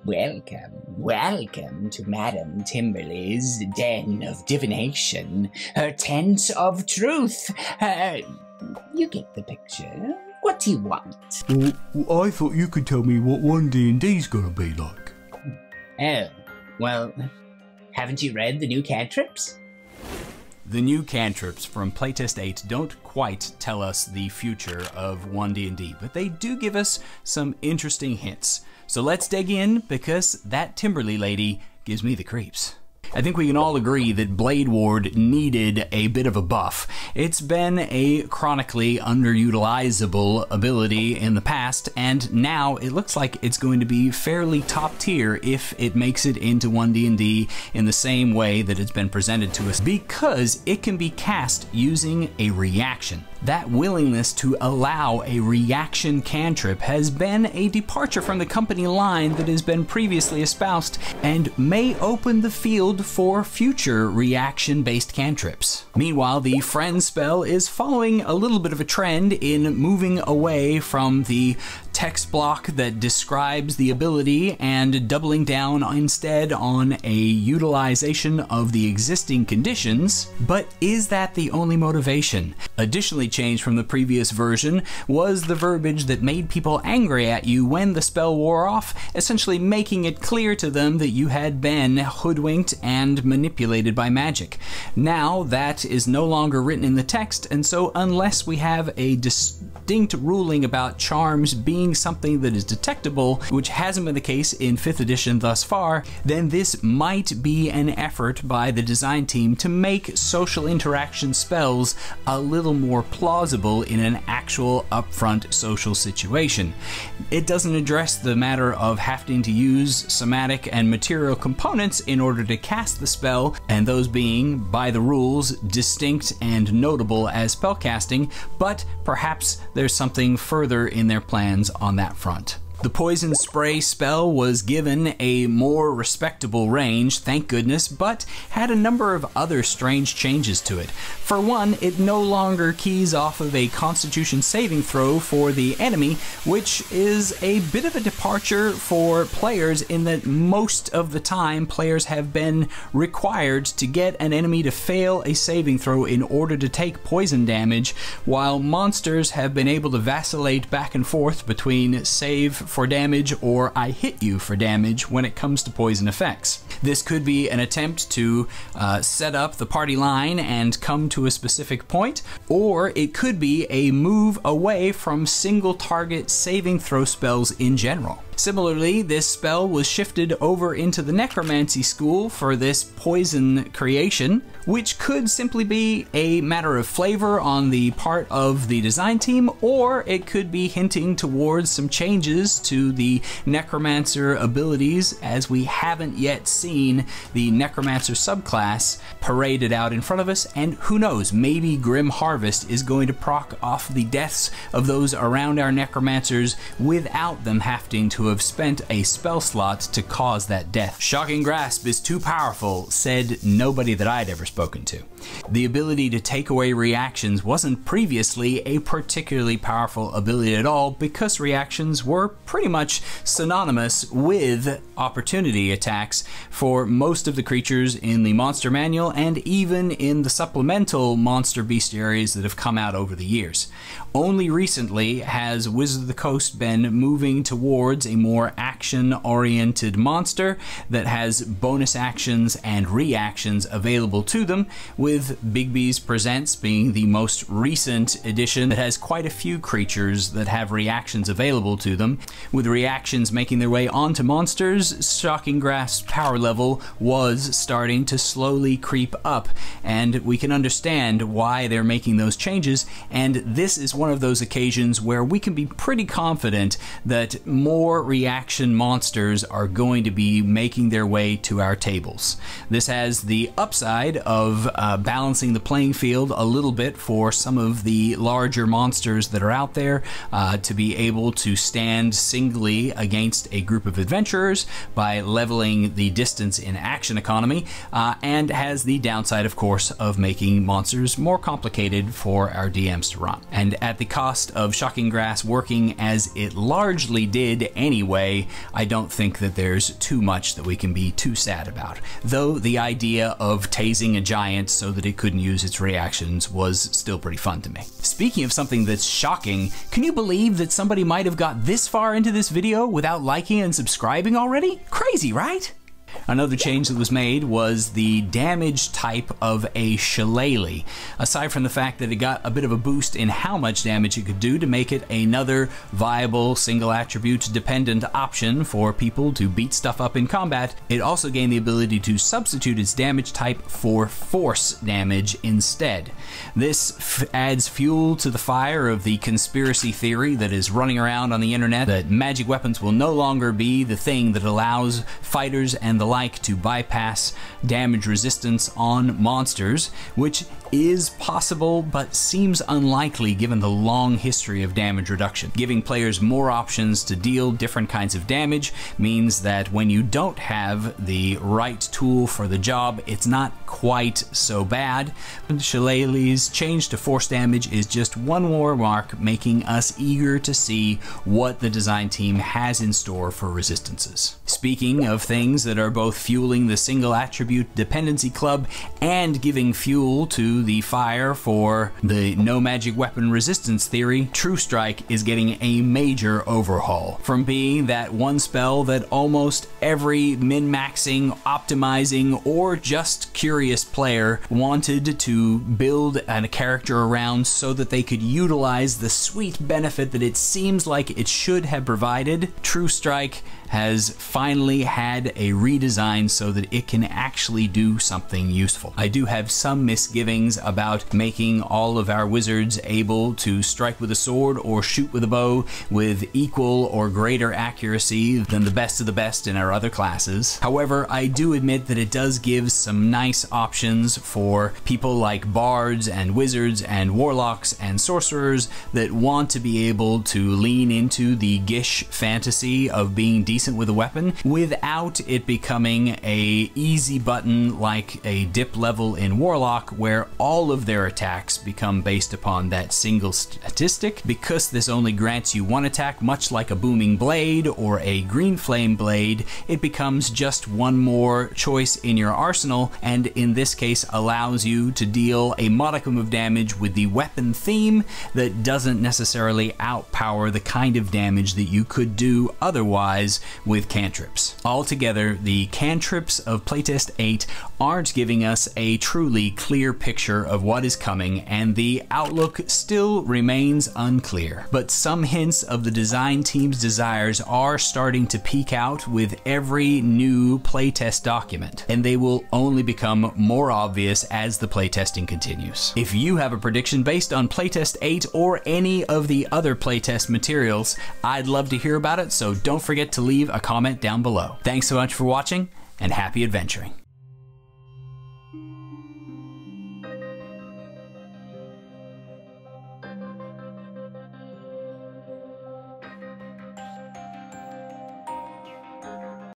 Welcome to Madame Timberly's den of divination, her tent of truth. You get the picture. What do you want? Well, I thought you could tell me what One D&D's gonna be like. Oh, well, haven't you read the new Cantrips? The new Cantrips from Playtest 8 don't quite tell us the future of One D&D, but they do give us some interesting hints. So let's dig in, because that Timberly lady gives me the creeps. I think we can all agree that Blade Ward needed a bit of a buff. It's been a chronically underutilizable ability in the past, and now it looks like it's going to be fairly top tier if it makes it into One D&D in the same way that it's been presented to us, because it can be cast using a reaction. That willingness to allow a reaction cantrip has been a departure from the company line that has been previously espoused, and may open the field for future reaction-based cantrips. Meanwhile, the Friend spell is following a little bit of a trend in moving away from the text block that describes the ability and doubling down instead on a utilization of the existing conditions. But is that the only motivation? Additionally changed from the previous version was the verbiage that made people angry at you when the spell wore off, essentially making it clear to them that you had been hoodwinked and manipulated by magic. Now that is no longer written in the text, and so unless we have a distinct ruling about charms being something that is detectable, which hasn't been the case in 5th edition thus far, then this might be an effort by the design team to make social interaction spells a little more plausible in an actual upfront social situation. It doesn't address the matter of having to use somatic and material components in order to cast the spell, and those being, by the rules, distinct and notable as spellcasting, but perhaps there's something further in their plans on that front. The poison spray spell was given a more respectable range, thank goodness, but had a number of other strange changes to it. For one, it no longer keys off of a Constitution saving throw for the enemy, which is a bit of a departure for players in that most of the time players have been required to get an enemy to fail a saving throw in order to take poison damage, while monsters have been able to vacillate back and forth between save for damage or I hit you for damage when it comes to poison effects. This could be an attempt to set up the party line and come to a specific point, or it could be a move away from single target saving throw spells in general. Similarly, this spell was shifted over into the necromancy school for this poison creation, which could simply be a matter of flavor on the part of the design team, or it could be hinting towards some changes to the necromancer abilities, as we haven't yet seen the necromancer subclass paraded out in front of us, and who knows, maybe Grim Harvest is going to proc off the deaths of those around our necromancers without them having to have spent a spell slot to cause that death. Shocking Grasp is too powerful, said nobody that I'd ever spoken to. The ability to take away reactions wasn't previously a particularly powerful ability at all, because reactions were pretty much synonymous with opportunity attacks for most of the creatures in the monster manual and even in the supplemental monster bestiaries that have come out over the years. Only recently has Wizard of the Coast been moving towards a more action-oriented monster that has bonus actions and reactions available to them, with Bigby's Presents being the most recent edition that has quite a few creatures that have reactions available to them. With reactions making their way onto monsters, Shocking Grasp's power level was starting to slowly creep up, and we can understand why they're making those changes, and this is one of those occasions where we can be pretty confident that more reaction monsters are going to be making their way to our tables. This has the upside of balancing the playing field a little bit for some of the larger monsters that are out there, to be able to stand singly against a group of adventurers by leveling the distance in action economy, and has the downside, of course, of making monsters more complicated for our DMs to run. And at the cost of Shocking Grass working as it largely did anyway, anyway, I don't think that there's too much that we can be too sad about. Though the idea of tasing a giant so that it couldn't use its reactions was still pretty fun to me. Speaking of something that's shocking, can you believe that somebody might have got this far into this video without liking and subscribing already? Crazy, right? Another change that was made was the damage type of a shillelagh. Aside from the fact that it got a bit of a boost in how much damage it could do to make it another viable single attribute dependent option for people to beat stuff up in combat, it also gained the ability to substitute its damage type for force damage instead. This adds fuel to the fire of the conspiracy theory that is running around on the internet that magic weapons will no longer be the thing that allows fighters and the like to bypass damage resistance on monsters, which is possible but seems unlikely given the long history of damage reduction. Giving players more options to deal different kinds of damage means that when you don't have the right tool for the job, it's not quite so bad. Shillelagh's change to force damage is just one more mark, making us eager to see what the design team has in store for resistances. Speaking of things that are both fueling the single attribute dependency club and giving fuel to the fire for the no magic weapon resistance theory, True Strike is getting a major overhaul. From being that one spell that almost every min-maxing, optimizing, or just curious player wanted to build a character around so that they could utilize the sweet benefit that it seems like it should have provided, True Strike has finally had a redesign so that it can actually do something useful. I do have some misgivings about making all of our wizards able to strike with a sword or shoot with a bow with equal or greater accuracy than the best of the best in our other classes. However, I do admit that it does give some nice options for people like bards and wizards and warlocks and sorcerers that want to be able to lean into the gish fantasy of being decent with a weapon without it becoming a easy button like a dip level in Warlock where all of their attacks become based upon that single statistic. Because this only grants you one attack, much like a booming blade or a green flame blade, it becomes just one more choice in your arsenal, and in this case allows you to deal a modicum of damage with the weapon theme that doesn't necessarily outpower the kind of damage that you could do otherwise with cantrips. Altogether, the cantrips of Playtest 8 aren't giving us a truly clear picture of what is coming, and the outlook still remains unclear. But some hints of the design team's desires are starting to peek out with every new playtest document, and they will only become more obvious as the playtesting continues. If you have a prediction based on Playtest 8 or any of the other playtest materials, I'd love to hear about it, so don't forget to leave a comment down below. Thanks so much for watching, and happy adventuring.